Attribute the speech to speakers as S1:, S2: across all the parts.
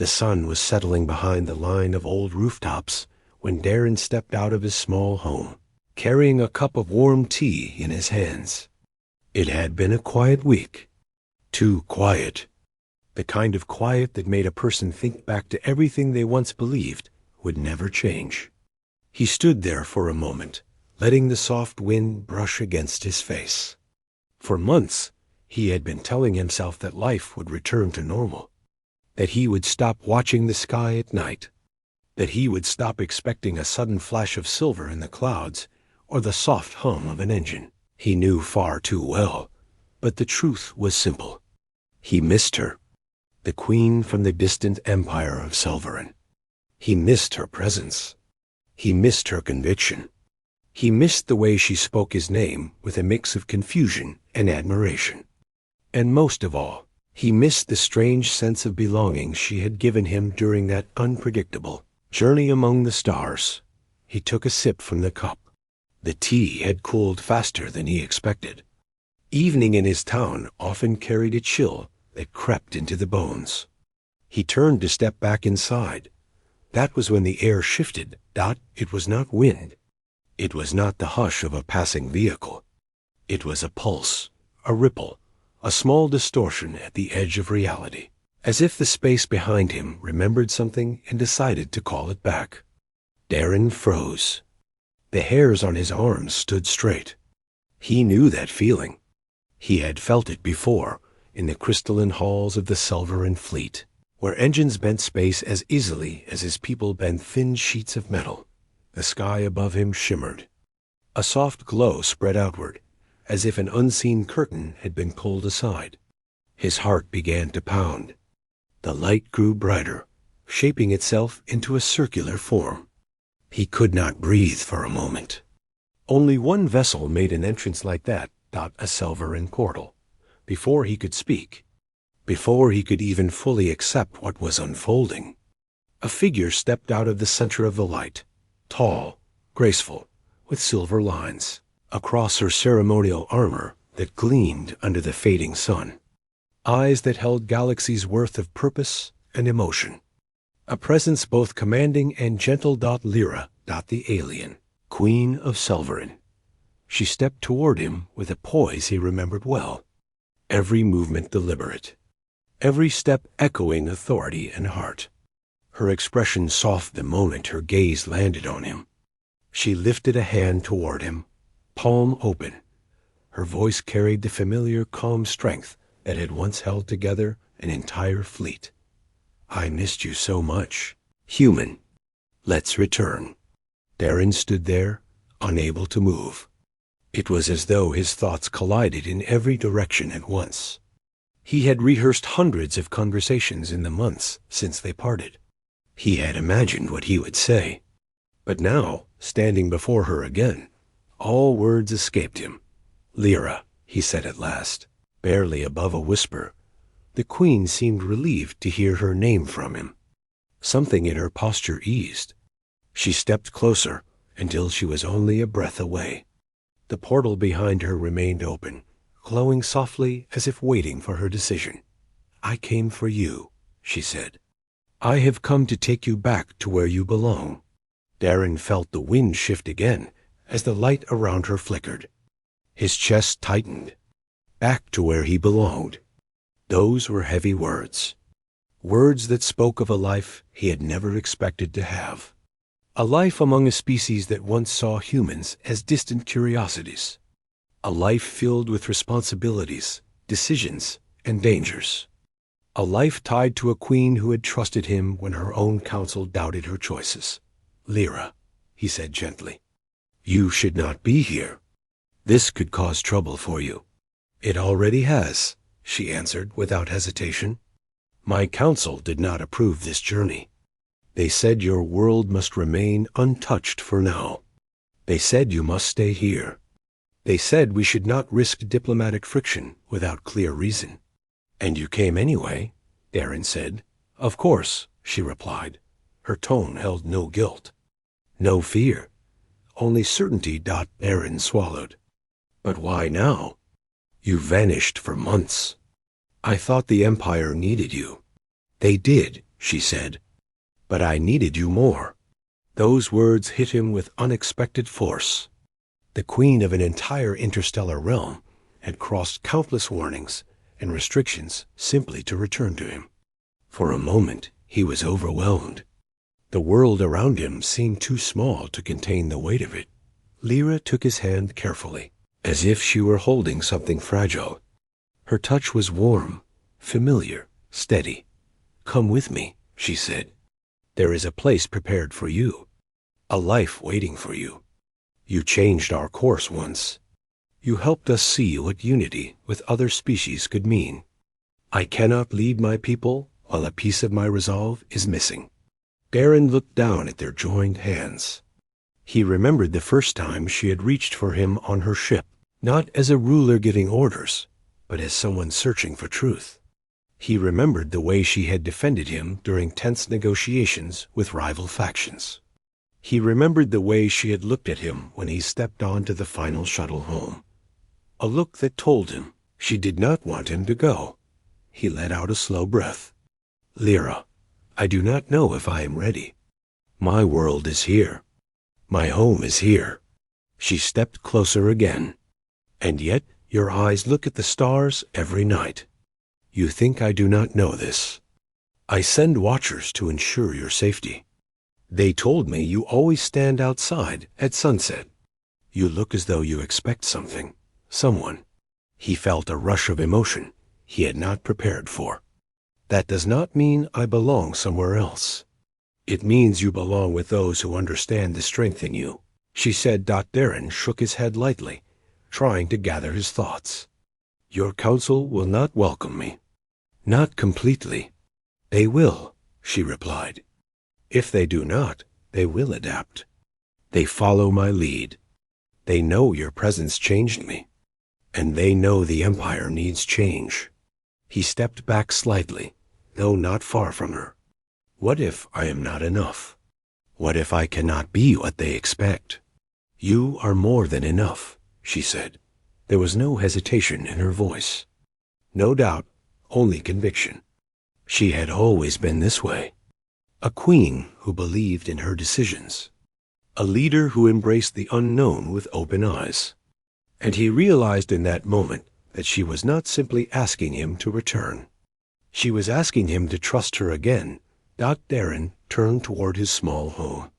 S1: The sun was settling behind the line of old rooftops when Darren stepped out of his small home, carrying a cup of warm tea in his hands. It had been a quiet week. Too quiet. The kind of quiet that made a person think back to everything they once believed would never change. He stood there for a moment, letting the soft wind brush against his face. For months, he had been telling himself that life would return to normal, that he would stop watching the sky at night, that he would stop expecting a sudden flash of silver in the clouds or the soft hum of an engine. He knew far too well, but the truth was simple. He missed her, the queen from the distant empire of Selverin. He missed her presence. He missed her conviction. He missed the way she spoke his name with a mix of confusion and admiration. And most of all, he missed the strange sense of belonging she had given him during that unpredictable journey among the stars. He took a sip from the cup. The tea had cooled faster than he expected. Evening in his town often carried a chill that crept into the bones. He turned to step back inside. That was when the air shifted. It was not wind. It was not the hush of a passing vehicle. It was a pulse, a ripple, a small distortion at the edge of reality, as if the space behind him remembered something and decided to call it back. Darren froze. The hairs on his arms stood straight. He knew that feeling. He had felt it before in the crystalline halls of the Selverin fleet, where engines bent space as easily as his people bent thin sheets of metal. The sky above him shimmered. A soft glow spread outward, as if an unseen curtain had been pulled aside. His heart began to pound. The light grew brighter, shaping itself into a circular form. He could not breathe for a moment. Only one vessel made an entrance like that, a Selverin portal, before he could speak, before he could even fully accept what was unfolding. A figure stepped out of the center of the light, tall, graceful, with silver lines across her ceremonial armor that gleamed under the fading sun, eyes that held galaxies' worth of purpose and emotion, a presence both commanding and gentle. Lyra, the alien, queen of Selverin. She stepped toward him with a poise he remembered well, every movement deliberate, every step echoing authority and heart. Her expression softened the moment her gaze landed on him. She lifted a hand toward him, palm open. Her voice carried the familiar calm strength that had once held together an entire fleet. I missed you so much. Human. Let's return. Darren stood there, unable to move. It was as though his thoughts collided in every direction at once. He had rehearsed hundreds of conversations in the months since they parted. He had imagined what he would say. But now, standing before her again, all words escaped him. Lyra, he said at last, barely above a whisper. The queen seemed relieved to hear her name from him. Something in her posture eased. She stepped closer until she was only a breath away. The portal behind her remained open, glowing softly as if waiting for her decision. I came for you, she said. I have come to take you back to where you belong. Darren felt the wind shift again as the light around her flickered. His chest tightened. Back to where he belonged. Those were heavy words. Words that spoke of a life he had never expected to have. A life among a species that once saw humans as distant curiosities. A life filled with responsibilities, decisions, and dangers. A life tied to a queen who had trusted him when her own council doubted her choices. Lyra, he said gently, you should not be here. This could cause trouble for you. It already has, she answered without hesitation. My council did not approve this journey. They said your world must remain untouched for now. They said you must stay here. They said we should not risk diplomatic friction without clear reason. And you came anyway, Darren said. Of course, she replied. Her tone held no guilt. No fear. Only certainty. Darren swallowed. But why now? You vanished for months. I thought the Empire needed you. They did, she said. "But I needed you more." Those words hit him with unexpected force. The queen of an entire interstellar realm had crossed countless warnings and restrictions simply to return to him. For a moment, he was overwhelmed. The world around him seemed too small to contain the weight of it. Lyra took his hand carefully, as if she were holding something fragile. Her touch was warm, familiar, steady. "Come with me," she said. "There is a place prepared for you, a life waiting for you. You changed our course once. You helped us see what unity with other species could mean. I cannot lead my people while a piece of my resolve is missing." Darren looked down at their joined hands. He remembered the first time she had reached for him on her ship, not as a ruler giving orders, but as someone searching for truth. He remembered the way she had defended him during tense negotiations with rival factions. He remembered the way she had looked at him when he stepped onto the final shuttle home. A look that told him she did not want him to go. He let out a slow breath. "Lyra, I do not know if I am ready. My world is here. My home is here." She stepped closer again. "And yet your eyes look at the stars every night. You think I do not know this. I send watchers to ensure your safety. They told me you always stand outside at sunset. You look as though you expect something, someone." He felt a rush of emotion he had not prepared for. "That does not mean I belong somewhere else. It means you belong with those who understand the strength in you," she said. Darren shook his head lightly, trying to gather his thoughts. "Your council will not welcome me." "Not completely." "They will," she replied. "If they do not, they will adapt. They follow my lead. They know your presence changed me, and they know the Empire needs change." He stepped back slightly, though not far from her. "What if I am not enough? What if I cannot be what they expect?" "You are more than enough," she said. There was no hesitation in her voice. No doubt, only conviction. She had always been this way. A queen who believed in her decisions. A leader who embraced the unknown with open eyes. And he realized in that moment that she was not simply asking him to return. She was asking him to trust her again. Darren turned toward his small home.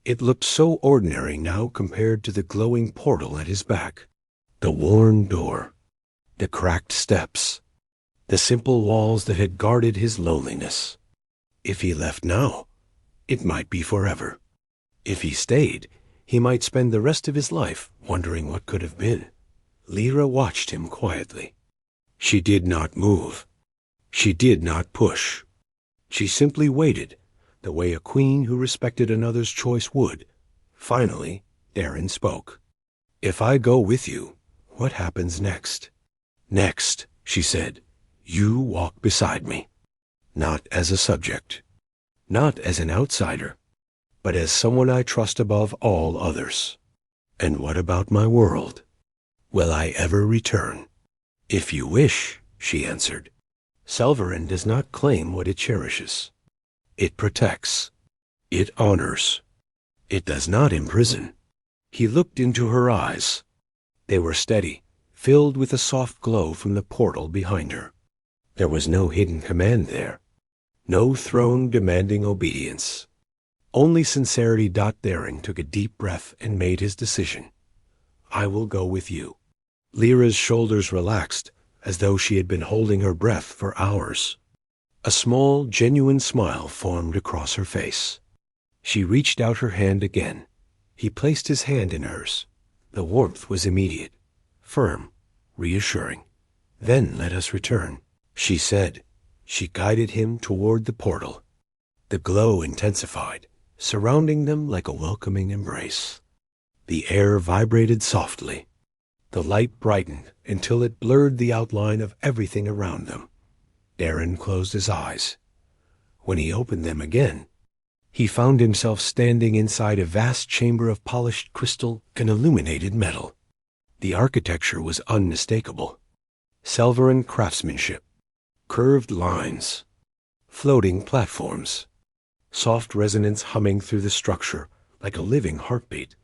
S1: It looked so ordinary now compared to the glowing portal at his back. The worn door, the cracked steps, the simple walls that had guarded his loneliness. If he left now, it might be forever. If he stayed, he might spend the rest of his life wondering what could have been. Lyra watched him quietly. She did not move. She did not push. She simply waited, the way a queen who respected another's choice would. Finally, Darren spoke. "If I go with you, what happens next?" "Next," she said, "you walk beside me. Not as a subject, not as an outsider, but as someone I trust above all others." "And what about my world? Will I ever return?" "If you wish," she answered. Selvarin does not claim what it cherishes. It protects. It honors. It does not imprison. He looked into her eyes. They were steady, filled with a soft glow from the portal behind her. There was no hidden command there. No throne demanding obedience. Only sincerity. Darren took a deep breath and made his decision. "I will go with you." Lyra's shoulders relaxed, as though she had been holding her breath for hours. A small, genuine smile formed across her face. She reached out her hand again. He placed his hand in hers. The warmth was immediate, firm, reassuring. "Then let us return," she said. She guided him toward the portal. The glow intensified, surrounding them like a welcoming embrace. The air vibrated softly. The light brightened until it blurred the outline of everything around them. Darren closed his eyes. When he opened them again, he found himself standing inside a vast chamber of polished crystal and illuminated metal. The architecture was unmistakable. Selvarin craftsmanship, curved lines, floating platforms, soft resonance humming through the structure like a living heartbeat.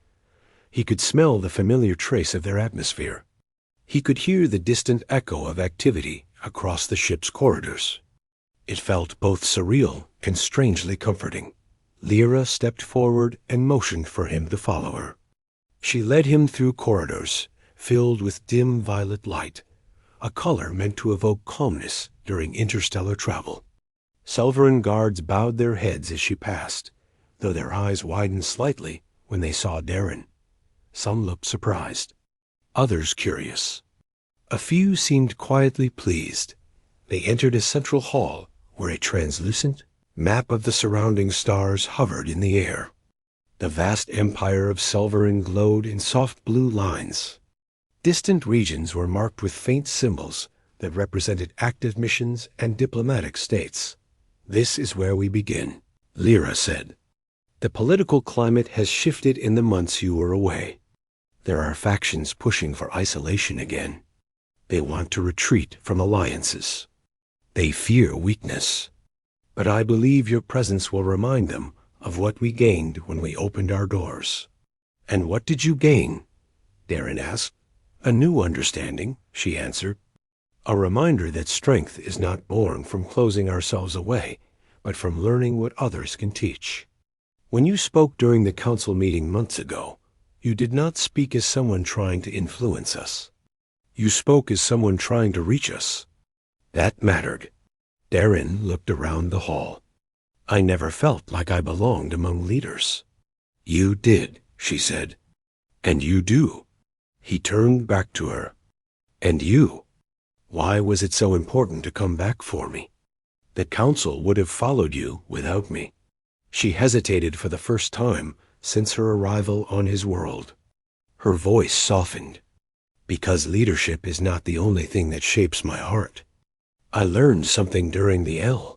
S1: He could smell the familiar trace of their atmosphere. He could hear the distant echo of activity across the ship's corridors. It felt both surreal and strangely comforting. Lyra stepped forward and motioned for him to follow her. She led him through corridors filled with dim violet light, a color meant to evoke calmness during interstellar travel. Selvarin guards bowed their heads as she passed, though their eyes widened slightly when they saw Darren. Some looked surprised, others curious. A few seemed quietly pleased. They entered a central hall where a translucent map of the surrounding stars hovered in the air. The vast empire of Selvarin glowed in soft blue lines. Distant regions were marked with faint symbols that represented active missions and diplomatic states. "This is where we begin," Lyra said. "The political climate has shifted in the months you were away. There are factions pushing for isolation again. They want to retreat from alliances. They fear weakness. But I believe your presence will remind them of what we gained when we opened our doors." "And what did you gain?" Darren asked. "A new understanding," she answered. "A reminder that strength is not born from closing ourselves away, but from learning what others can teach. When you spoke during the council meeting months ago, you did not speak as someone trying to influence us. You spoke as someone trying to reach us. That mattered." Darren looked around the hall. "I never felt like I belonged among leaders." "You did," she said. "And you do." He turned back to her. "And you? Why was it so important to come back for me? The council would have followed you without me." She hesitated for the first time since her arrival on his world. Her voice softened. "Because leadership is not the only thing that shapes my heart. I learned something during the L.